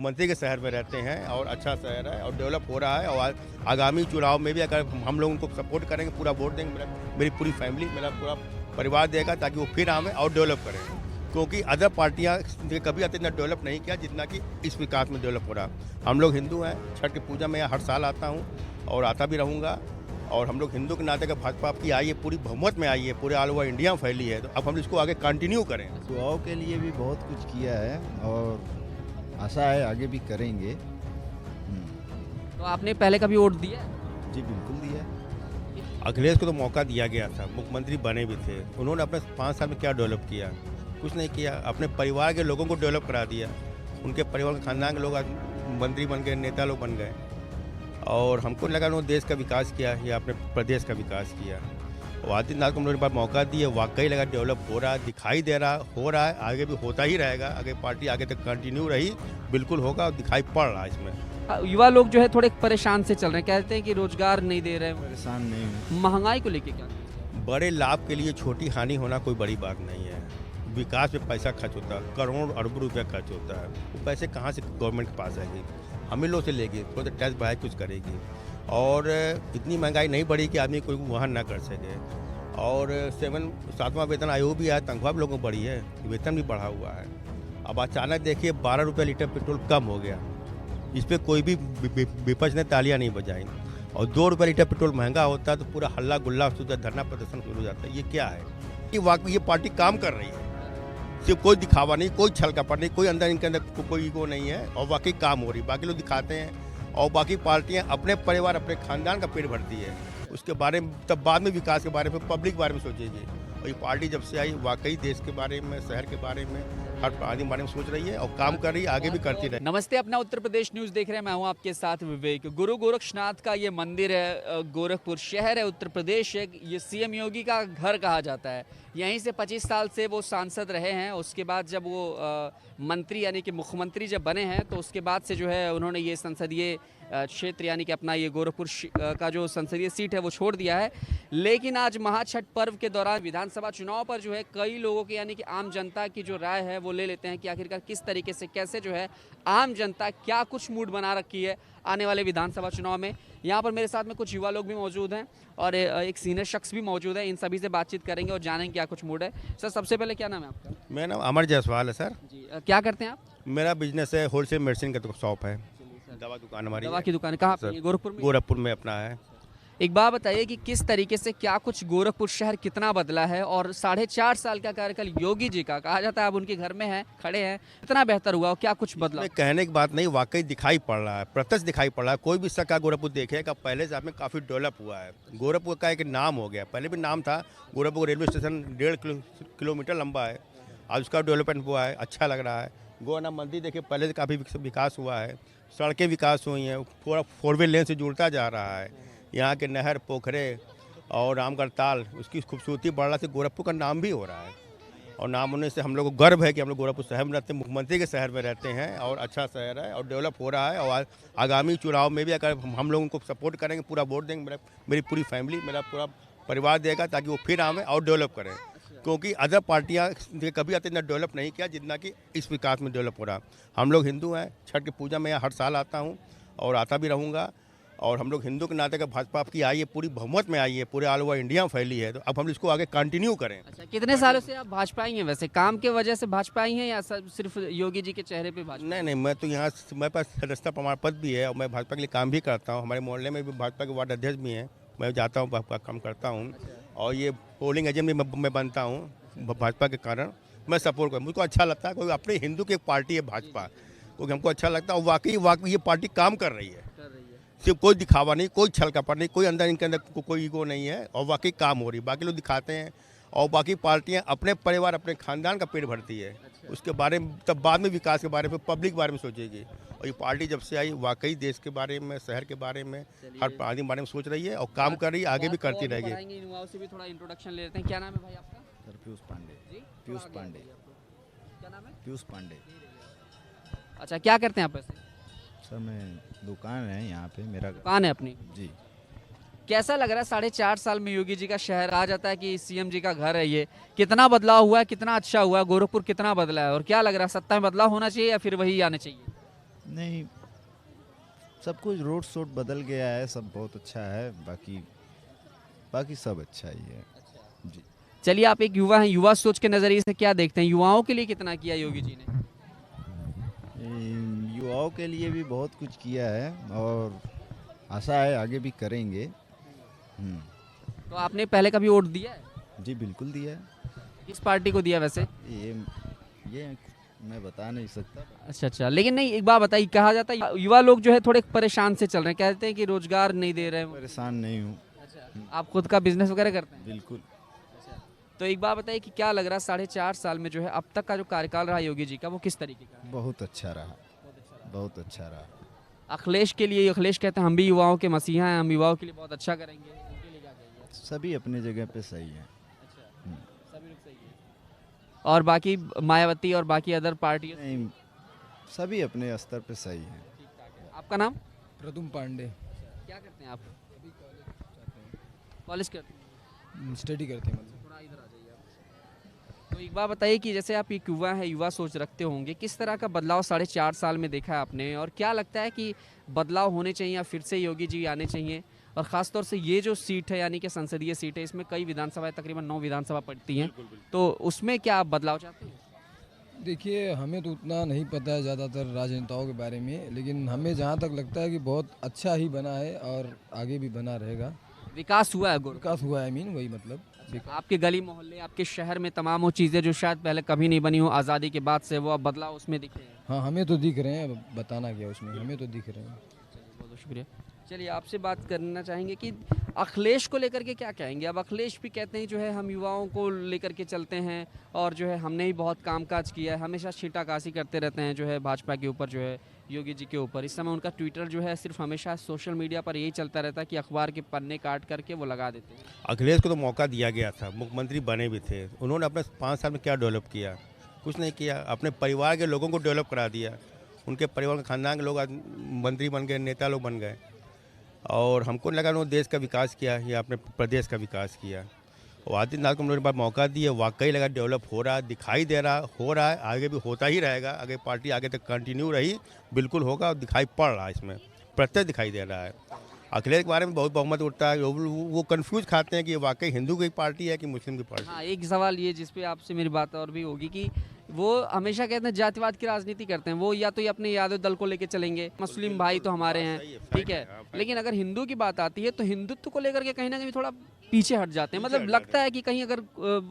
मुख्यमंत्री के शहर में रहते हैं और अच्छा शहर है और डेवलप हो रहा है। और आगामी चुनाव में भी अगर हम लोग उनको सपोर्ट करेंगे, पूरा वोट देंगे, मेरी पूरी फैमिली, मेरा पूरा परिवार देगा ताकि वो फिर आवें और डेवलप करें। क्योंकि अदर पार्टियां ने कभी इतना डेवलप नहीं किया जितना कि इस विकास में डेवलप हो रहा। हम लोग हिंदू हैं, छठ की पूजा में हर साल आता हूँ और आता भी रहूँगा। और हम लोग हिंदू के नाते का भाजपा आपकी आई है, पूरी बहुमत में आई है, पूरे ऑल ओवर इंडिया में फैली है। तो अब हम इसको आगे कंटिन्यू करें। युवाओं के लिए भी बहुत कुछ किया है और आशा है आगे भी करेंगे। तो आपने पहले कभी वोट दिया है? जी बिल्कुल दिया। अखिलेश को तो मौका दिया गया था, मुख्यमंत्री बने भी थे। उन्होंने अपने 5 साल में क्या डेवलप किया? कुछ नहीं किया। अपने परिवार के लोगों को डेवलप करा दिया। उनके परिवार के खानदान के लोग आज मंत्री बन गए, नेता लोग बन गए। और हमको लगा उन्होंने देश का विकास किया या अपने प्रदेश का विकास किया। और आदित्यनाथ को हम लोगों ने बार मौका दिया, वाकई लगा डेवलप हो रहा है, दिखाई दे रहा हो रहा है, आगे भी होता ही रहेगा। आगे पार्टी आगे तक कंटिन्यू रही, बिल्कुल होगा और दिखाई पड़ रहा है इसमें। युवा लोग जो है थोड़े परेशान से चल रहे हैं, कहते हैं कि रोजगार नहीं दे रहे हैं। परेशान नहीं हूँ। महंगाई को लेके क्या? बड़े लाभ के लिए छोटी हानि होना कोई बड़ी बात नहीं है। विकास में पैसा खर्च होता है, करोड़ अरबों रुपया खर्च होता है। वो पैसे कहाँ से गवर्नमेंट के पास आएगी? हम ही लोग से लेगी, थोड़ा सा टैक्स बढ़ाए कुछ करेगी। और इतनी महंगाई नहीं बढ़ी कि आदमी कोई वहन ना कर सके। और 7वां वेतन आयोग भी आया, तनख्वाह भी लोगों को बढ़ी है, वेतन भी बढ़ा हुआ है। अब अचानक देखिए 12 रुपये लीटर पेट्रोल कम हो गया। इस पर कोई भी विपक्ष ने तालियां नहीं बजाई। और 2 रुपये लीटर पेट्रोल महंगा होता है तो पूरा हल्ला गुल्ला, धरना प्रदर्शन शुरू हो जाता है। ये क्या है? कि वाकई ये पार्टी काम कर रही है, सिर्फ कोई दिखावा नहीं, कोई छल कपट नहीं, कोई अंदर इनके अंदर कोई ईगो नहीं है। और वाकई काम हो रही, बाकी लोग दिखाते हैं और बाकी पार्टियां अपने परिवार, अपने खानदान का पेट भरती है। उसके बारे में तब बाद में विकास के बारे में, पब्लिक के बारे में सोचेगी। और ये पार्टी जब से आई वाकई देश के बारे में, शहर के बारे में, हर आदमी के बारे में सोच रही है और काम कर रही है, आगे भी करती रहे। नमस्ते, अपना उत्तर प्रदेश न्यूज़ देख रहे हैं। मैं हूं आपके साथ विवेक। गुरु गोरक्षनाथ का ये मंदिर है, गोरखपुर शहर है, उत्तर प्रदेश है। ये सीएम योगी का घर कहा जाता है। यहीं से 25 साल से वो सांसद रहे हैं। उसके बाद जब वो मंत्री यानी कि मुख्यमंत्री जब बने हैं तो उसके बाद से जो है उन्होंने ये संसदीय क्षेत्र यानी कि अपना ये गोरखपुर का जो संसदीय सीट है वो छोड़ दिया है। लेकिन आज महाछठ पर्व के दौरान विधानसभा चुनाव पर जो है कई लोगों की यानी कि आम जनता की जो राय है वो ले लेते हैं कि आखिरकार किस तरीके से, कैसे जो है आम जनता क्या कुछ मूड बना रखी है आने वाले विधानसभा चुनाव में। यहाँ पर मेरे साथ में कुछ युवा लोग भी मौजूद हैं और एक सीनियर शख्स भी मौजूद है। इन सभी से बातचीत करेंगे और जानेंगे क्या कुछ मूड है। सर, सबसे पहले क्या नाम है आपका? मेरा नाम अमर जायसवाल है सर। जी, क्या करते हैं आप? मेरा बिजनेस है, होलसेल मेडिसिन का शॉप है, दवा दुकान हमारी। दवा की दुकान कहाँ पे? गोरखपुर में? गोरखपुर में अपना है। एक बात बताइए कि किस तरीके से क्या कुछ गोरखपुर शहर कितना बदला है और 4.5 साल का कार्यकाल योगी जी का, कहा जाता है आप उनके घर में हैं, खड़े हैं, कितना बेहतर हुआ और क्या कुछ बदला? कहने की बात नहीं, वाकई दिखाई पड़ रहा है, प्रत्यक्ष दिखाई पड़ रहा है। कोई भी शक्का गोरखपुर देखेगा पहले से में काफ़ी डेवलप हुआ है। गोरखपुर का एक नाम हो गया, पहले भी नाम था। गोरखपुर रेलवे स्टेशन 1.5 किलोमीटर लंबा है, आज उसका डेवलपमेंट हुआ है, अच्छा लग रहा है। गोरखनाथ मंदिर देखिए, पहले से काफ़ी विकास हुआ है, सड़कें विकास हुई हैं, पूरा 4 वे लेन से जुड़ता जा रहा है। यहाँ के नहर, पोखरे और रामगढ़ ताल, उसकी खूबसूरती बढ़ने से गोरखपुर का नाम भी हो रहा है। और नाम होने से हम लोग को गर्व है कि हम लोग गोरखपुर शहर में रहते हैं, मुख्यमंत्री के शहर में रहते हैं और अच्छा शहर है और डेवलप हो रहा है। और आगामी चुनाव में भी अगर हम लोग उनको सपोर्ट करेंगे, पूरा वोट देंगे, मेरी पूरी फैमिली, मेरा पूरा परिवार देगा ताकि वो फिर आवें और डेवलप करें। क्योंकि अदर पार्टियां ने कभी इतना डेवलप नहीं किया जितना कि इस विकास में डेवलप हो रहा। हम लोग हिंदू हैं, छठ की पूजा में हर साल आता हूँ और आता भी रहूँगा। और हम लोग हिंदू के नाते का भाजपा आपकी आई है, पूरी बहुमत में आई है, पूरे ऑल ओवर इंडिया में फैली है। तो अब हम इसको आगे कंटिन्यू करें। अच्छा, कितने सालों से आप भाजपा आई हैं? वैसे काम के वजह से भाजपा आई हैं या सिर्फ योगी जी के चेहरे पे भाजपा? नहीं, मैं तो यहाँ, मेरे पास सदस्यता प्रमाण पत्र भी है और मैं भाजपा के लिए काम भी करता हूँ। हमारे मोहल्ले में भी भाजपा के वार्ड अध्यक्ष भी हैं, मैं जाता हूँ, भाजपा काम करता हूँ। और ये पोलिंग एजेंट भी मैं बनता हूँ भाजपा के कारण। मैं सपोर्ट कर, मुझको अच्छा लगता है, कोई अपने हिंदू की एक पार्टी है भाजपा, क्योंकि हमको अच्छा लगता है। और वाकई ये पार्टी काम कर रही है, सिर्फ कोई दिखावा नहीं, कोई छल कपट नहीं, कोई अंदर इनके अंदर कोई ईगो नहीं है। और वाकई काम हो रही, बाकी लोग दिखाते हैं और बाकी पार्टियां अपने परिवार, अपने खानदान का पेट भरती है। उसके बारे में तब बाद में विकास के बारे में, पब्लिक के बारे में सोचेगी। और ये पार्टी जब से आई वाकई देश के बारे में, शहर के बारे में, हर आदमी के बारे में सोच रही है और काम कर रही है, आगे भी करती रहेगी। युवाओं से भी थोड़ा इंट्रोडक्शन ले लेते हैं। क्या नाम है भाई आपका? सर पीयूष पांडे। जी, पीयूष पांडे। क्या नाम है? पीयूष पांडे। अच्छा, क्या करते हैं आप वैसे? सर मैं दुकान है यहाँ पे, मेरा दुकान है अपनी? जी। कैसा लग रहा है 4.5 साल में योगी जी का शहर? कहा जाता है कि सीएम जी का घर है ये, कितना बदलाव हुआ है, कितना अच्छा हुआ है, गोरखपुर कितना बदला है और क्या लग रहा है, सत्ता में बदलाव होना चाहिए या फिर वही आने चाहिए? नहीं, सब कुछ रोड शोड बदल गया है, सब बहुत अच्छा है, बाकी बाकी सब अच्छा ही है जी। चलिए, आप एक युवा हैं, युवा सोच के नज़रिए से क्या देखते हैं, युवाओं के लिए कितना किया योगी जी ने? युवाओं के लिए भी बहुत कुछ किया है और आशा है आगे भी करेंगे। तो आपने पहले कभी वोट दिया है? जी बिल्कुल दिया है। किस पार्टी को दिया वैसे? ये मैं बता नहीं सकता। अच्छा, लेकिन नहीं, एक बात बताइए, कहा जाता है युवा लोग जो है थोड़े परेशान से चल रहे हैं, कहते हैं कि रोजगार नहीं दे रहे हैं वो। परेशान नहीं हूँ। आप खुद का बिजनेस वगैरह करते हैं? बिल्कुल। तो एक बात बताइए कि क्या लग रहा है 4.5 साल में जो है अब तक का जो कार्यकाल रहा योगी जी का, वो किस तरीके का है? बहुत अच्छा रहा, बहुत अच्छा रहा। अखिलेश के लिए, अखिलेश कहते हैं हम भी युवाओं के मसीहा हैं, हम युवाओं के लिए बहुत अच्छा करेंगे, उनके लिए क्या कहिए? सभी अपने जगह पे सही हैं। सभी लोग सही है। और बाकी मायावती और बाकी अदर पार्टी? नहीं, सभी अपने स्तर पे सही हैं। आपका नाम? प्रदुम पांडे। क्या करते हैं आप? कॉलेज करते हैं? स्टडी करते हैं मतलब। थोड़ा इधर आ जाइए आप। तो एक बात बताइए कि जैसे आप एक युवा हैं, युवा सोच रखते होंगे, किस तरह का बदलाव 4.5 साल में देखा है आपने, और क्या लगता है कि बदलाव होने चाहिए या फिर से योगी जी आने चाहिए? और ख़ासतौर से ये जो सीट है, यानी कि संसदीय सीट है, इसमें कई विधानसभाएं, तकरीबन 9 विधानसभा पड़ती हैं, तो उसमें क्या आप बदलाव चाहते हैं? देखिए, हमें तो उतना नहीं पता है ज़्यादातर राजनेताओं के बारे में, लेकिन हमें जहाँ तक लगता है कि बहुत अच्छा ही बना है और आगे भी बना रहेगा। विकास हुआ है गोरखपुर? विकास हुआ है, वही मतलब। आपके गली मोहल्ले, आपके शहर में तमाम वो चीज़ें जो शायद पहले कभी नहीं बनी हो आज़ादी के बाद से, वो अब बदलाव उसमें दिख रहे हैं? हाँ, हमें तो दिख रहे हैं, अब बताना क्या उसमें, हमें तो दिख रहे हैं। बहुत बहुत शुक्रिया। चलिए, आपसे बात करना चाहेंगे कि अखिलेश को लेकर के क्या कहेंगे? अब अखिलेश भी कहते हैं जो है हम युवाओं को लेकर के चलते हैं, और जो है हमने ही बहुत कामकाज किया है, हमेशा छींटाकाशी करते रहते हैं जो है भाजपा के ऊपर, जो है योगी जी के ऊपर। इस समय उनका ट्विटर जो है सिर्फ हमेशा सोशल मीडिया पर यही चलता रहता है कि अखबार के पन्ने काट करके वो लगा देते हैं। अखिलेश को तो मौका दिया गया था, मुख्यमंत्री बने भी थे, उन्होंने अपने 5 साल में क्या डेवलप किया? कुछ नहीं किया। अपने परिवार के लोगों को डेवलप करा दिया, उनके परिवार के खानदान के लोग आज मंत्री बन गए, नेता लोग बन गए, और हमको लगा उन्होंने देश का विकास किया या अपने प्रदेश का विकास किया। और आदित्यनाथ को उन्होंने मौका दिया, वाकई लगा डेवलप हो रहा है, दिखाई दे रहा हो रहा है, आगे भी होता ही रहेगा। अगर पार्टी आगे तक कंटिन्यू रही, बिल्कुल होगा, और दिखाई पड़ रहा है, इसमें प्रत्यक्ष दिखाई दे रहा है। अखिलेश के बारे में बहुत बहुमत उठता है, वो कंफ्यूज खाते हैं कि ये वाकई हिंदू की पार्टी है कि मुस्लिम की पार्टी। हाँ, एक सवाल ये जिस पे आपसे मेरी बात और भी होगी कि वो हमेशा कहते हैं जातिवाद की राजनीति करते हैं, वो या तो ये अपने यादव दल को लेके चलेंगे, मुस्लिम भाई तो हमारे हैं, ठीक है, लेकिन अगर हिंदू की बात आती है तो हिंदुत्व को लेकर के कहीं ना कहीं थोड़ा पीछे हट जाते हैं। मतलब लगता है कि कहीं अगर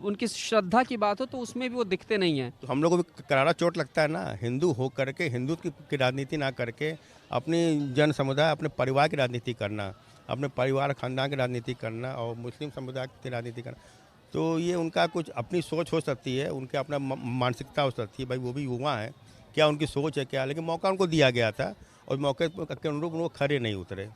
उनकी श्रद्धा की बात हो तो उसमें भी वो दिखते नहीं हैं। तो हम लोग को भी करारा चोट लगता है ना, हिंदू हो करके हिंदू की राजनीति ना करके अपनी जन समुदाय, अपने परिवार की राजनीति करना, अपने परिवार खानदान की राजनीति करना, और मुस्लिम समुदाय की राजनीति करना, तो ये उनका कुछ अपनी सोच हो सकती है, उनके अपना मानसिकता हो सकती है। भाई वो भी युवा है, क्या उनकी सोच है क्या, लेकिन मौका उनको दिया गया था और मौके के अनुरूप वो खरे नहीं उतरे,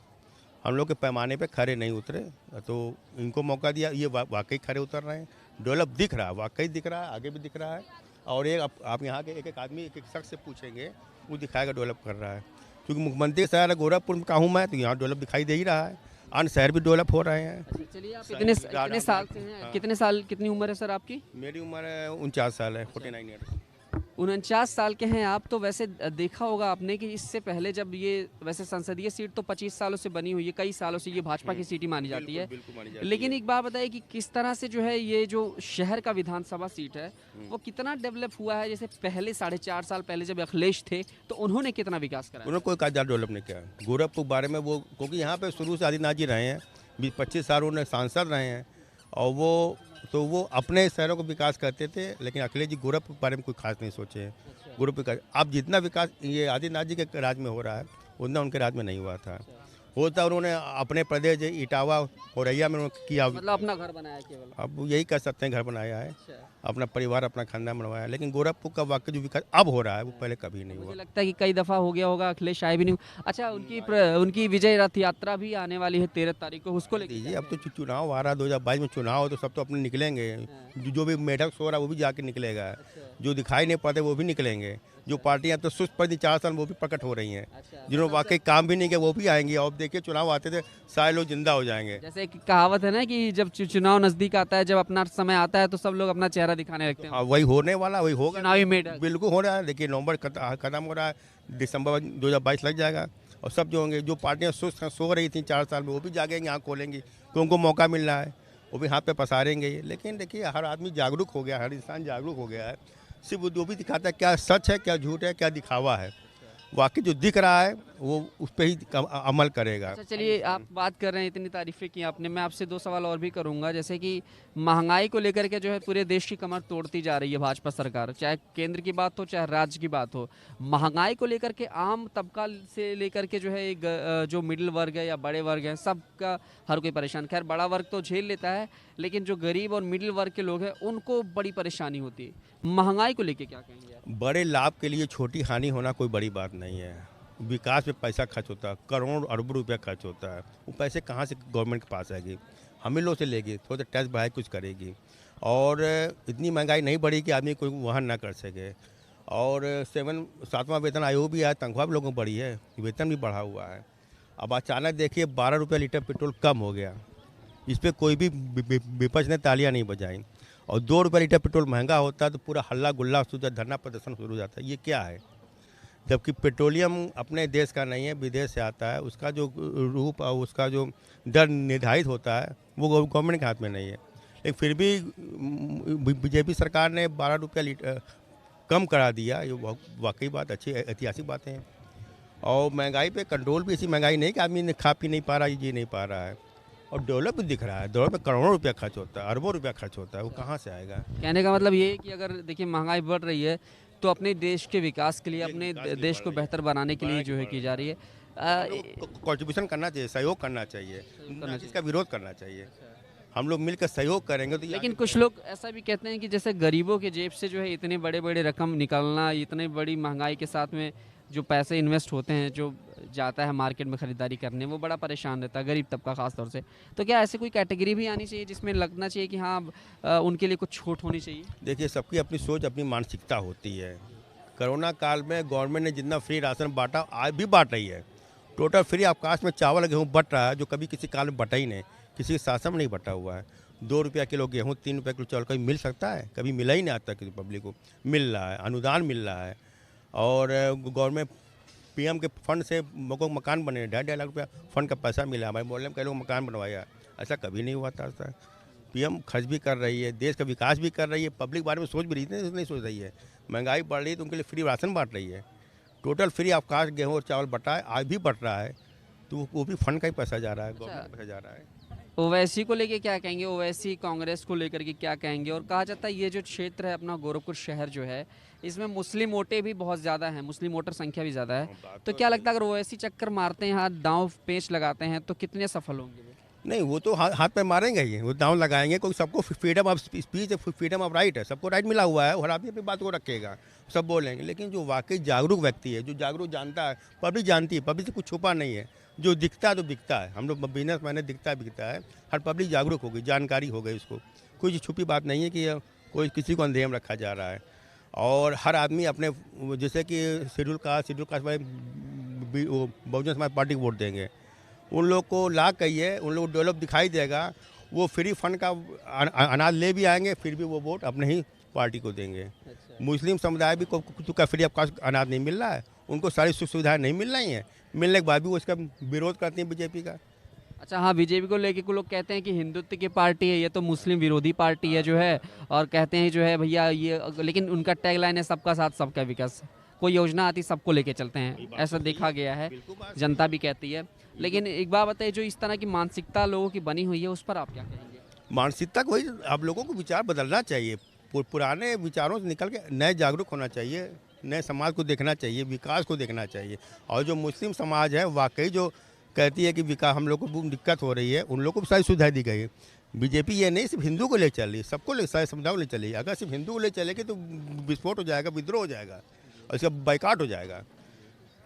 हम लोग के पैमाने पे खरे नहीं उतरे, तो इनको मौका दिया, ये वाकई खरे उतर रहे हैं, डेवलप दिख रहा है, वाकई दिख रहा है, आगे भी दिख रहा है। और एक आप यहाँ के एक एक आदमी, एक एक शख्स से पूछेंगे, वो दिखाएगा डेवलप कर रहा है, क्योंकि मुख्यमंत्री शहर गोरखपुर में का हूँ मैं, तो यहाँ डेवलप दिखाई दे ही रहा है, अन्य शहर भी डेवलप हो रहे हैं। चलिए, आप इतने साल से हैं, कितनी उम्र है सर आपकी? मेरी उम्र 49 साल है, 49 ईयर्स। 49 साल के हैं आप, तो वैसे देखा होगा आपने कि इससे पहले जब ये, वैसे संसदीय सीट तो 25 सालों से बनी हुई है, कई सालों से ये भाजपा की सीट ही मानी जाती है, लेकिन एक बात बताइए कि किस तरह से जो है ये जो शहर का विधानसभा सीट है वो कितना डेवलप हुआ है? जैसे पहले 4.5 साल पहले जब अखिलेश थे तो उन्होंने कितना विकास करा? उन्होंने कोई ज़्यादा डेवलप नहीं किया गोरखपुर बारे में, वो क्योंकि यहाँ पे शुरू से आदित्यनाथ जी रहे हैं, 20-25 साल उन्होंने सांसद रहे हैं, और वो अपने शहरों को विकास करते थे, लेकिन अखिलेश जी गोरखपुर के बारे में कोई खास नहीं सोचे हैं। गोरखपुर का अब जितना विकास ये आदित्यनाथ जी के राज में हो रहा है, उतना उनके राज में नहीं हुआ था। होता उन्होंने अपने प्रदेश इटावा औरैया में उन्होंने किया, मतलब अपना घर बनाया केवल, अब यही कह सकते हैं घर बनाया है, अपना परिवार, अपना खानदान बनवाया है, लेकिन गोरखपुर का वाकई जो विकास अब हो रहा है वो पहले कभी नहीं हुआ। मुझे लगता है कि कई दफ़ा हो गया होगा, अखिलेश आए भी नहीं। अच्छा, उनकी विजय रथ यात्रा भी आने वाली है 13 तारीख को, उसको लेके दीजिए, अब तो चुनाव आ रहा है, 2022 में चुनाव हो तो सब तो अपने निकलेंगे, जो भी मेढक सो रहा है वो भी जाके निकलेगा, जो दिखाई नहीं पड़ते वो भी निकलेंगे, जो पार्टियां तो सुस्त पड़ी 4 साल वो भी प्रकट हो रही हैं, जिन्होंने वाकई काम भी नहीं किया वो भी आएंगी। और देखिए चुनाव आते थे सारे लोग जिंदा हो जाएंगे। जैसे एक कहावत है ना कि जब चुनाव नजदीक आता है, जब अपना समय आता है तो सब लोग अपना चेहरा दिखाने लगते हैं। हाँ, वही होने वाला, वही होगा, चुनावी मेढक बिल्कुल हो रहा है। देखिए नवंबर खत्म हो रहा है, दिसंबर 2022 लग जाएगा। और सब जो होंगे, जो पार्टियां सो रही थी 4 साल में, वो भी जागेंगे, आँख खोलेंगी कि उनको मौका मिल रहा है, वो भी हाथ पे पसारेंगे ये। लेकिन देखिए, हर आदमी जागरूक हो गया, हर इंसान जागरूक हो गया है। सिर्फ वो भी दिखाता है क्या सच है, क्या झूठ है, क्या दिखावा है। वाकई जो दिख रहा है वो उस पर ही अमल करेगा। अच्छा, चलिए, आप बात कर रहे हैं, इतनी तारीफ़ें की आपने, मैं आपसे 2 सवाल और भी करूंगा। जैसे कि महंगाई को लेकर के जो है पूरे देश की कमर तोड़ती जा रही है भाजपा सरकार, चाहे केंद्र की बात हो चाहे राज्य की बात हो। महंगाई को लेकर के आम तबका से लेकर के जो है जो मिडिल वर्ग है या बड़े वर्ग हैं, सबका हर कोई परेशान। खैर, बड़ा वर्ग तो झेल लेता है, लेकिन जो गरीब और मिडिल वर्ग के लोग हैं उनको बड़ी परेशानी होती है। महंगाई को लेकर क्या कहेंगे आप? बड़े लाभ के लिए छोटी हानि होना कोई बड़ी बात नहीं है। विकास में पैसा खर्च होता है, करोड़ों अरबों रुपया खर्च होता है। वो पैसे कहाँ से गवर्नमेंट के पास आएगी? हम ही लोग से लेगी, थोड़ा सा टैक्स बढ़ाए कुछ करेगी। और इतनी महंगाई नहीं बढ़ी कि आदमी कोई वहन ना कर सके। और 7वां वेतन आयोग भी आया, तनख्वाह भी लोगों को बढ़ी है, वेतन भी बढ़ा हुआ है। अब अचानक देखिए 12 रुपये लीटर पेट्रोल कम हो गया, इस पर कोई भी विपक्ष ने तालियां नहीं बजाई। और 2 रुपये लीटर पेट्रोल महंगा होता है तो पूरा हल्ला गुल्ला धरना प्रदर्शन शुरू हो जाता है। ये क्या है? जबकि पेट्रोलियम अपने देश का नहीं है, विदेश से आता है। उसका जो रूप और उसका जो दर निर्धारित होता है वो गवर्नमेंट के हाथ में नहीं है। लेकिन फिर भी बीजेपी सरकार ने 12 रुपया लीटर कम करा दिया। ये वाकई बात अच्छी ऐतिहासिक बातें हैं। और महंगाई पे कंट्रोल भी, ऐसी महंगाई नहीं कि आदमी ने खा पी नहीं पा रहा, जी नहीं पा रहा है। और डेवलप भी दिख रहा है, डेवलप में करोड़ों रुपया खर्च होता है, अरबों रुपया खर्च होता है, वो कहाँ से आएगा? कहने का मतलब ये है कि अगर देखिए महंगाई बढ़ रही है तो अपने देश के विकास के लिए, अपने देश को बेहतर बनाने के लिए जो है की जा रही है। कंट्रीब्यूशन करना चाहिए, सहयोग करना चाहिए, ना कि इसका विरोध करना चाहिए। हम लोग मिलकर सहयोग करेंगे तो लेकिन कुछ लोग ऐसा भी कहते हैं कि जैसे गरीबों के जेब से जो है इतने बड़े बड़े रकम निकलना, इतनी बड़ी महंगाई के साथ में जो पैसे इन्वेस्ट होते हैं, जो जाता है मार्केट में ख़रीदारी करने, वो बड़ा परेशान रहता है, गरीब तबका खास तौर से। तो क्या ऐसी कोई कैटेगरी भी आनी चाहिए जिसमें लगना चाहिए कि हाँ उनके लिए कुछ छूट होनी चाहिए? देखिए, सबकी अपनी सोच, अपनी मानसिकता होती है। कोरोना काल में गवर्नमेंट ने जितना फ्री राशन बांटा, आज भी बांट रही है। टोटल फ्री अवकाश में चावल गेहूँ बट रहा है, जो कभी किसी काल में बटा ही नहीं, किसी के शासन में नहीं बटा हुआ है। 2 रुपया किलो गेहूँ, 3 रुपया किलो चावल कभी मिल सकता है? कभी मिला ही नहीं आता किसी पब्लिक को। मिल रहा है, अनुदान मिल रहा है। और गवर्नमेंट पीएम के फंड से लोगों को मकान बने, 2.5 लाख रुपया फंड का पैसा मिला। हमारे मोहल्ले में कई लोग मकान बनवाया, ऐसा कभी नहीं हुआ था। पीएम खर्च भी कर रही है, देश का विकास भी कर रही है, पब्लिक बारे में सोच भी रही है, नहीं सोच रही है। महंगाई बढ़ रही है तो उनके लिए फ्री राशन बांट रही है। टोटल फ्री अवकाश गेहूँ और चावल बटा है, आज भी बट रहा है, तो वो भी फंड का ही पैसा जा रहा है, गवर्नमेंट का पैसा जा रहा है। ओवैसी को लेके क्या कहेंगे? ओवैसी कांग्रेस को लेकर के क्या कहेंगे? और कहा जाता है ये जो क्षेत्र है अपना गोरखपुर शहर जो है, इसमें मुस्लिम वोटें भी बहुत ज़्यादा हैं, मुस्लिम वोटर संख्या भी ज़्यादा है। तो क्या लगता है अगर ओवैसी चक्कर मारते हैं, हाथ दांव पेच लगाते हैं, तो कितने सफल होंगे वो? नहीं, वो तो हाथ पे मारेंगे ही, वो दांव लगाएंगे। कोई सबको फ्रीडम ऑफ स्पीच है, फ्रीडम ऑफ राइट है, सबको राइट मिला हुआ है, हर आदमी अपनी बात को रखेगा, सब बोलेंगे। लेकिन जो वाकई जागरूक व्यक्ति है, जो जागरूक जानता है, पब्लिक जानती है, पब्लिक से कुछ छुपा नहीं है, जो दिखता है तो बिकता है। हम लोग बिजनेस मैंने दिखता है बिकता है, हर पब्लिक जागरूक हो गई, जानकारी हो गई उसको। कोई छुपी बात नहीं है कि कोई किसी को अंधेरे में रखा जा रहा है। और हर आदमी अपने, जैसे कि शेड्यूल कास्ट वाले बहुजन समाज पार्टी को वोट देंगे, उन लोग को ला कहिए, उन लोग को डेवलप दिखाई देगा, वो फ्री फंड का अनाज ले भी आएंगे, फिर भी वो वोट अपने ही पार्टी को देंगे। अच्छा। मुस्लिम समुदाय भी को फ्री अवकाश अनाज नहीं मिल रहा है, उनको सारी सुख सुविधाएं नहीं मिल रही हैं, मिलने के बाद भी वो इसका विरोध करती हैं बीजेपी का। अच्छा, हाँ, बीजेपी को लेके कुछ लोग कहते हैं कि हिंदुत्व की पार्टी है, ये तो मुस्लिम विरोधी पार्टी है जो है, और कहते हैं जो है भैया ये, लेकिन उनका टैगलाइन है सबका साथ सबका विकास। कोई योजना आती सबको लेके चलते हैं, ऐसा देखा गया है, जनता भी कहती है। लेकिन एक बात बताइए, जो इस तरह की मानसिकता लोगों की बनी हुई है, उस पर आप क्या कहेंगे? मानसिकता को ही आप लोगों को विचार बदलना चाहिए, पुराने विचारों से निकल के नए जागरूक होना चाहिए, नए समाज को देखना चाहिए, विकास को देखना चाहिए। और जो मुस्लिम समाज है, वाकई जो कहती है कि विकास हम लोग को दिक्कत हो रही है, उन लोगों को सारी सुविधाएं दी गई है। बीजेपी ये नहीं सिर्फ हिंदू को ले चल रही है, सबको ले, सारे समुदाय को ले चली। अगर सिर्फ हिंदू को ले चलेगी तो विस्फोट हो जाएगा, विद्रोह हो जाएगा और इसका बाइकाट हो जाएगा।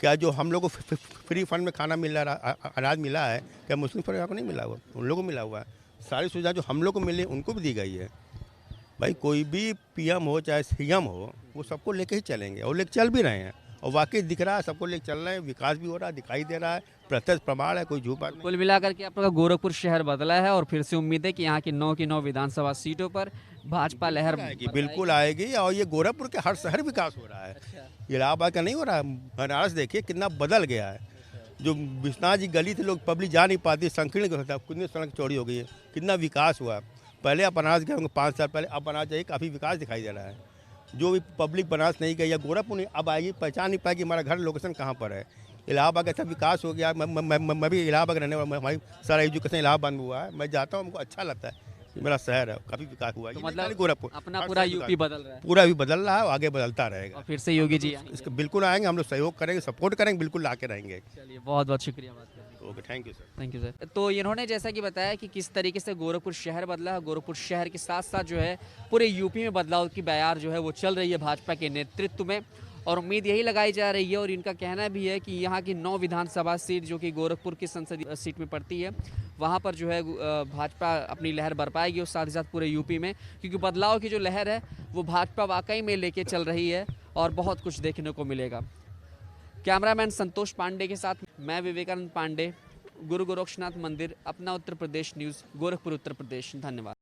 क्या जो हम लोग को फ्री फंड में खाना मिल रहा है, अनाज मिला है, क्या मुस्लिम परिवार को नहीं मिला हुआ? उन लोगों को मिला हुआ है। सारी सुविधा जो हम लोग को मिली उनको भी दी गई है। भाई कोई भी पीएम हो चाहे सीएम हो, वो सबको लेके ही चलेंगे और लेके चल भी रहे हैं, और वाकई दिख रहा है सबको लेके चल रहे हैं, विकास भी हो रहा है, दिखाई दे रहा है, प्रत्यक्ष प्रमाण है, कोई झूठ बात नहीं। कुल मिलाकर के आपका गोरखपुर शहर बदला है, और फिर से उम्मीद है कि यहाँ की 9 की 9 विधानसभा सीटों पर भाजपा लहर बिल्कुल आएगी और ये गोरखपुर के हर शहर विकास हो रहा है। अच्छा, इलाहाबाद का नहीं हो रहा है। बनारस देखिए कितना बदल गया है। जो विश्वनाथ जी गली थी, लोग पब्लिक जा नहीं पाती, संकीर्ण होता, कितनी सड़क चौड़ी हो गई है, कितना विकास हुआ। पहले आप बनारस गए होंगे 5 साल पहले, अब बनारस जाइए काफ़ी विकास दिखाई दे रहा है। जो भी पब्लिक बनारस नहीं गई या गोरखपुर नहीं अब आएगी, पहचान नहीं पाएगी हमारा घर लोकेशन कहाँ पर है। इलाहाबाद का अच्छा विकास हो गया। मैं भी इलाहाबाद रहने वाला, हमारी सारा एजुकेशन इलाहाबाद में हुआ है। मैं जाता हूँ, हमको अच्छा लगता है कि मेरा शहर है, काफ़ी विकास हुआ है। तो ये नहीं मतलब खाली गोरखपुर, अपना हर पूरा शहर यूपी विकास- बदल रहा है पूरा भी बदल रहा है और आगे बदलता रहेगा। और फिर से योगी जी आएंगे। इसका बिल्कुल आएंगे, हम लोग सहयोग करेंगे, सपोर्ट करेंगे, बिल्कुल ला के रहेंगे। चलिए बहुत बहुत शुक्रिया बात करने के लिए। Okay, thank you sir. Thank you sir. तो इन्होंने जैसा कि बताया कि किस तरीके से गोरखपुर शहर बदला है, गोरखपुर शहर के साथ साथ जो है पूरे यूपी में बदलाव की बयार जो है वो चल रही है भाजपा के नेतृत्व में, और उम्मीद यही लगाई जा रही है। और इनका कहना भी है कि यहाँ की 9 विधानसभा सीट जो कि गोरखपुर की संसदीय सीट में पड़ती है, वहाँ पर जो है भाजपा अपनी लहर बरपाएगी और साथ ही साथ पूरे यूपी में, क्योंकि बदलाव की जो लहर है वो भाजपा वाकई में लेके चल रही है और बहुत कुछ देखने को मिलेगा। कैमरामैन संतोष पांडे के साथ मैं विवेकानंद पांडे, गुरु गोरक्षनाथ मंदिर, अपना उत्तर प्रदेश न्यूज़, गोरखपुर उत्तर प्रदेश। धन्यवाद।